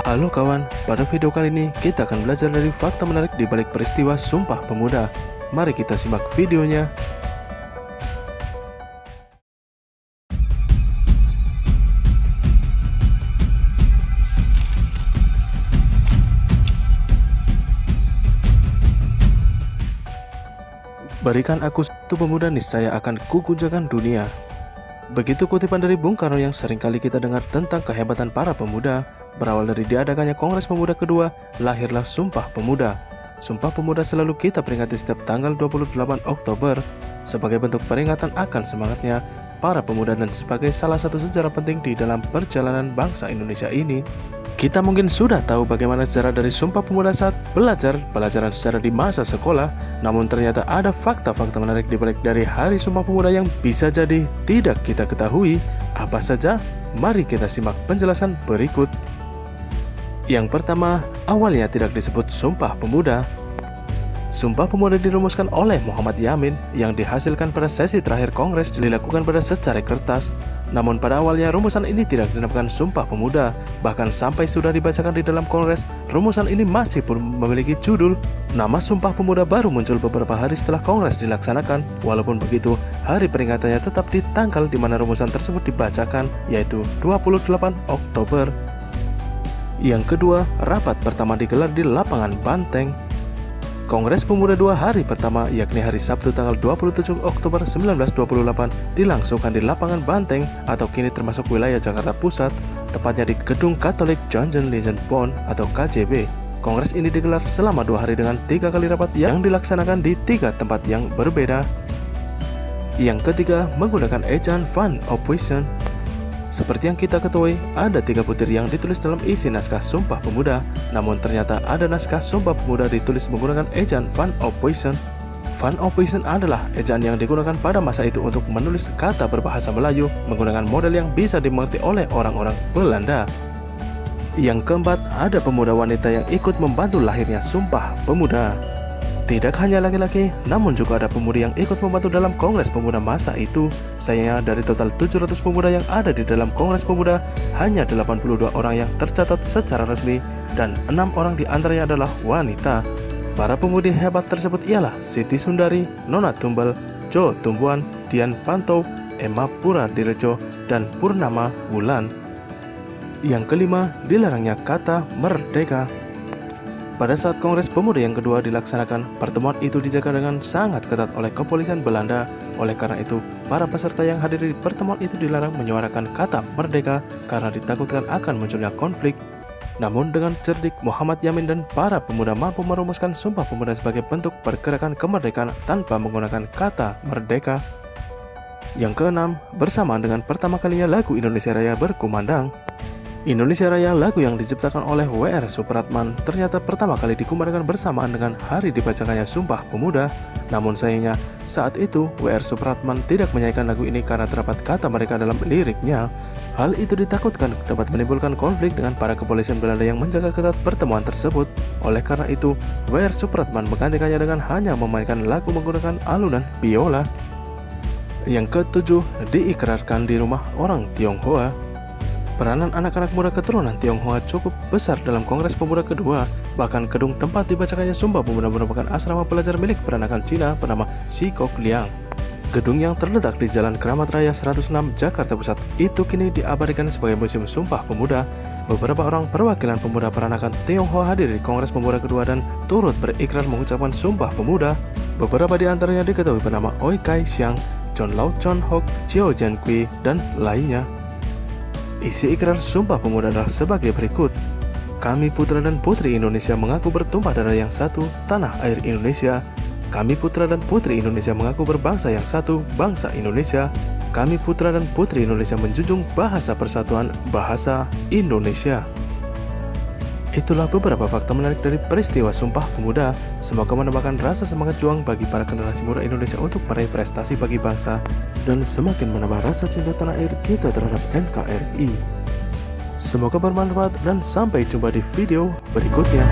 Halo kawan, pada video kali ini kita akan belajar dari fakta menarik di balik peristiwa Sumpah Pemuda. Mari kita simak videonya. Berikan aku satu pemuda, niscaya akan kuguncangkan dunia. Begitu kutipan dari Bung Karno yang seringkali kita dengar tentang kehebatan para pemuda. Berawal dari diadakannya Kongres Pemuda kedua, lahirlah Sumpah Pemuda. Sumpah Pemuda selalu kita peringati setiap tanggal 28 Oktober sebagai bentuk peringatan akan semangatnya para pemuda dan sebagai salah satu sejarah penting di dalam perjalanan bangsa Indonesia ini. Kita mungkin sudah tahu bagaimana sejarah dari Sumpah Pemuda saat belajar pelajaran sejarah di masa sekolah, namun ternyata ada fakta-fakta menarik di balik dari Hari Sumpah Pemuda yang bisa jadi tidak kita ketahui. Apa saja? Mari kita simak penjelasan berikut. Yang pertama, awalnya tidak disebut Sumpah Pemuda. Sumpah Pemuda dirumuskan oleh Muhammad Yamin yang dihasilkan pada sesi terakhir Kongres dilakukan pada secari kertas. Namun pada awalnya rumusan ini tidak dinamakan Sumpah Pemuda. Bahkan sampai sudah dibacakan di dalam Kongres, rumusan ini masih pun memiliki judul. Nama Sumpah Pemuda baru muncul beberapa hari setelah Kongres dilaksanakan. Walaupun begitu, hari peringatannya tetap di tanggal di mana rumusan tersebut dibacakan, yaitu 28 Oktober. Yang kedua, rapat pertama digelar di lapangan Banteng. Kongres Pemuda 2 hari pertama, yakni hari Sabtu tanggal 27 Oktober 1928, dilangsungkan di lapangan Banteng atau kini termasuk wilayah Jakarta Pusat, tepatnya di Gedung Katolik John Legend Bond atau KJB. Kongres ini digelar selama 2 hari dengan 3 kali rapat yang dilaksanakan di 3 tempat yang berbeda. Yang ketiga, menggunakan ejaan Van Ophuijsen. Seperti yang kita ketahui, ada 3 butir yang ditulis dalam isi naskah Sumpah Pemuda. Namun ternyata ada naskah Sumpah Pemuda ditulis menggunakan ejaan Van Ophuijsen. Van Ophuijsen adalah ejaan yang digunakan pada masa itu untuk menulis kata berbahasa Melayu menggunakan model yang bisa dimengerti oleh orang-orang Belanda. Yang keempat, ada pemuda wanita yang ikut membantu lahirnya Sumpah Pemuda. Tidak hanya laki-laki, namun juga ada pemuda yang ikut membantu dalam Kongres Pemuda masa itu. Sayangnya dari total 700 pemuda yang ada di dalam Kongres Pemuda, hanya 82 orang yang tercatat secara resmi dan 6 orang diantaranya adalah wanita. Para pemudi hebat tersebut ialah Siti Sundari, Nona Tumbal, Jo Tumbuan, Dian Pantau, Emma Puradirejo, dan Purnama Wulan. Yang kelima, dilarangnya kata merdeka. Pada saat Kongres Pemuda yang kedua dilaksanakan, pertemuan itu dijaga dengan sangat ketat oleh kepolisian Belanda. Oleh karena itu, para peserta yang hadir di pertemuan itu dilarang menyuarakan kata merdeka karena ditakutkan akan munculnya konflik. Namun dengan cerdik, Muhammad Yamin dan para pemuda mampu merumuskan Sumpah Pemuda sebagai bentuk pergerakan kemerdekaan tanpa menggunakan kata merdeka. Yang keenam, bersamaan dengan pertama kalinya lagu Indonesia Raya berkumandang. Indonesia Raya, lagu yang diciptakan oleh W.R. Supratman, ternyata pertama kali dikumandangkan bersamaan dengan hari dibacakannya Sumpah Pemuda. Namun sayangnya, saat itu W.R. Supratman tidak menyanyikan lagu ini karena terdapat kata mereka dalam liriknya. Hal itu ditakutkan dapat menimbulkan konflik dengan para kepolisian Belanda yang menjaga ketat pertemuan tersebut. Oleh karena itu, W.R. Supratman menggantikannya dengan hanya memainkan lagu menggunakan alunan biola. Yang ketujuh, diikrarkan di rumah orang Tionghoa. Peranan anak-anak muda keturunan Tionghoa cukup besar dalam Kongres Pemuda kedua. Bahkan gedung tempat dibacakannya Sumpah Pemuda merupakan asrama pelajar milik peranakan Cina bernama Sikok Liang. Gedung yang terletak di Jalan Keramat Raya 106 Jakarta Pusat itu kini diabadikan sebagai Museum Sumpah Pemuda. Beberapa orang perwakilan pemuda peranakan Tionghoa hadir di Kongres Pemuda kedua dan turut berikrar mengucapkan Sumpah Pemuda. Beberapa di antaranya diketahui bernama Oi Kai Xiang, John Lau Chon Hok, Chiao Jian Kui, dan lainnya. Isi ikrar Sumpah Pemuda adalah sebagai berikut. Kami putra dan putri Indonesia mengaku bertumpah darah yang satu, tanah air Indonesia. Kami putra dan putri Indonesia mengaku berbangsa yang satu, bangsa Indonesia. Kami putra dan putri Indonesia menjunjung bahasa persatuan, bahasa Indonesia. Itulah beberapa fakta menarik dari peristiwa Sumpah Pemuda. Semoga menambahkan rasa semangat juang bagi para generasi muda Indonesia untuk meraih prestasi bagi bangsa dan semakin menambah rasa cinta tanah air kita terhadap NKRI. Semoga bermanfaat dan sampai jumpa di video berikutnya.